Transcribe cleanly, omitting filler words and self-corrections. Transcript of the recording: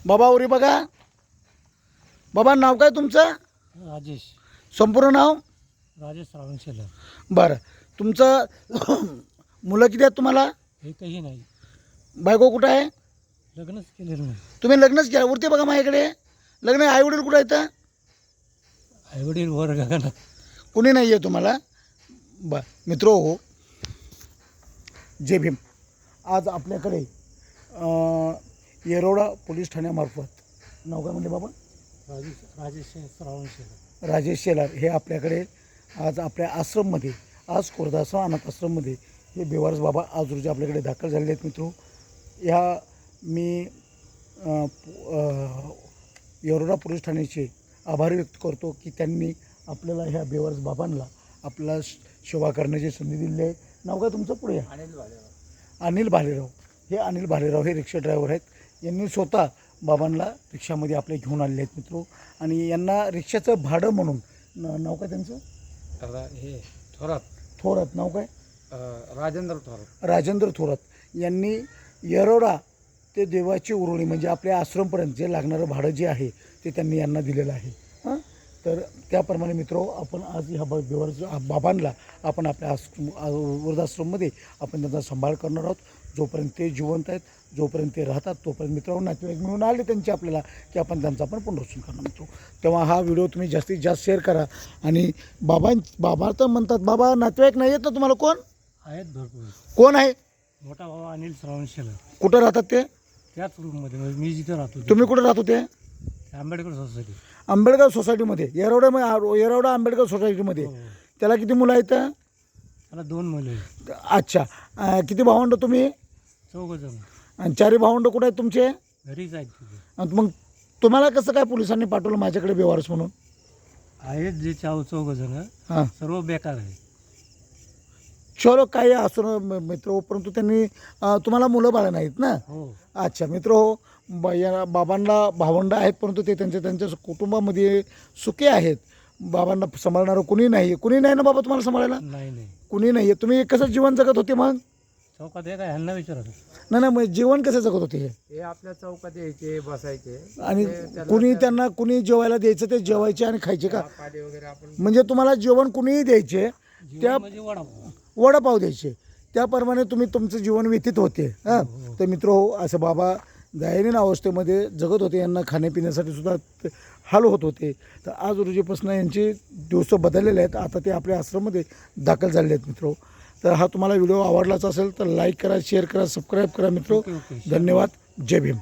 बाबा उरी बघा. बाबा नाव काय तुमचं? राजेश. संपूर्ण नाव? राजेश श्रावण शेलार. बरं. तुमचं मुलं किती आहेत तुम्हाला? एकही नाही. बायको कुठं आहे? लग्नच केलेलं नाही. तुम्ही लग्नच केलं? वरती बघा माझ्याकडे लग्न. आई वडील कुठं आहेत? आईवडील वर गगन. कुणी नाही आहे तुम्हाला? बरं मित्रो हो, जय भीम. आज आपल्याकडे येरोडा पोलीस ठाण्यामार्फत नाव काय म्हणले बाबा? राजेश श्रावण शेलार. राजेश शेलार हे आपल्याकडे आज आपल्या आश्रममध्ये, आज कोरदासम अनाथ आश्रममध्ये हे बेवारस बाबा आज रोजी आपल्याकडे दाखल झालेले आहेत. मित्रो, ह्या मी येरोडा पोलीस ठाण्याचे आभार व्यक्त करतो की त्यांनी आपल्याला ह्या बेवारस बाबांना आपला सेवा करण्याची संधी दिली आहे. नाव काय तुमचं? पुढे अनिल भालेराव. हे अनिल भालेराव हे रिक्षा ड्रायव्हर आहेत. यांनी स्वतः बाबांना रिक्षामध्ये आपले घेऊन आलेले आहेत मित्रो. आणि यांना रिक्षाचं भाडं म्हणून नाव काय त्यांचं? हे थोरात. थोरात. नाव काय? राजेंद्र थोरात. राजेंद्र थोरात यांनी येरोडा ते देवाची उरुळी म्हणजे आपल्या आश्रमपर्यंत जे लागणारं भाडं जे आहे ते त्यांनी यांना दिलेलं आहे. हां, तर त्याप्रमाणे मित्रो आपण आज ह्या बेवारस बाबांना आपण आपल्या वृद्धाश्रममध्ये आपण त्यांचा सांभाळ करणार आहोत. जोपर्यंत ते जिवंत आहेत, जोपर्यंत ते राहतात, तोपर्यंत मित्रांनो नातेवाईक मिळून आले त्यांचे आपल्याला की त्यांचं आपण पुनर्वसन करणार मित्रो. तेव्हा हा व्हिडिओ तुम्ही जास्तीत जास्त शेअर करा. आणि बाबा तर म्हणतात बाबा नातेवाईक नाही आहेत ना तुम्हाला? कोण आहेत? भरपूर. कोण आहे? मोठा बाबा अनिल श्रावण शेलार. कुठं राहतात ते? त्याच रूममध्ये मी जिथे राहतो. तुम्ही कुठं राहत होते? आंबेडकर सोसायटी. आंबेडकर सोसायटीमध्ये? येरोडा आंबेडकर सोसायटीमध्ये. त्याला किती मुलं आहेत? त्याला 2 मुलं आहेत. अच्छा. किती भावंड तुम्ही? 4 जण. आणि 4 भावंड कुठे आहेत तुमचे? घरीच आहेत तिथे. आणि मग तुम्हाला कसं काय पोलिसांनी पाठवलं माझ्याकडे बेवारस म्हणून? आहेत जे 4 जण हां, सर्व बेकार आहे. चलो काही असो मित्र, परंतु त्यांनी तुम्हाला मुलं बाळं नाहीत ना? हो. अच्छा मित्र हो, या बाबांना भावंड आहेत परंतु ते त्यांच्या कुटुंबामध्ये सुखी आहेत. बाबांना सांभाळणारं कुणी नाही. कुणी नाही ना बाबा तुम्हाला सांभाळायला? नाही. कुणी नाही आहे. तुम्ही कसं जीवन जगत होते मग? चौकात आहे का ह्यांना विचारत. नाही मग जीवन कसं जगत होते? हे आपल्या चौकात यायचे, बसायचे आणि त्यांना कुणी जेवायला द्यायचं ते जेवायचे आणि खायचे का? पाणी वगैरे आपण म्हणजे तुम्हाला जेवण कुणीही द्यायचे, त्या म्हणजे वडापाव. वडापाव द्यायचे, त्याप्रमाणे तुम्ही तुमचं जीवन व्यतीत होते. हां, तर मित्र हो, असं बाबा दयनीय अवस्थेमध्ये जगत होते. यांना खाण्यापिण्यासाठी सुद्धा हाल होत होते. तर आज रोजीपासून यांचे दिवस बदललेले आहेत. आता ते आपल्या आश्रममध्ये दाखल झालेले आहेत मित्रो. तर हा तुम्हाला व्हिडिओ आवडलाच असेल तर लाईक करा, शेअर करा, सबस्क्राईब करा मित्रो. ओके. धन्यवाद. जय भीम.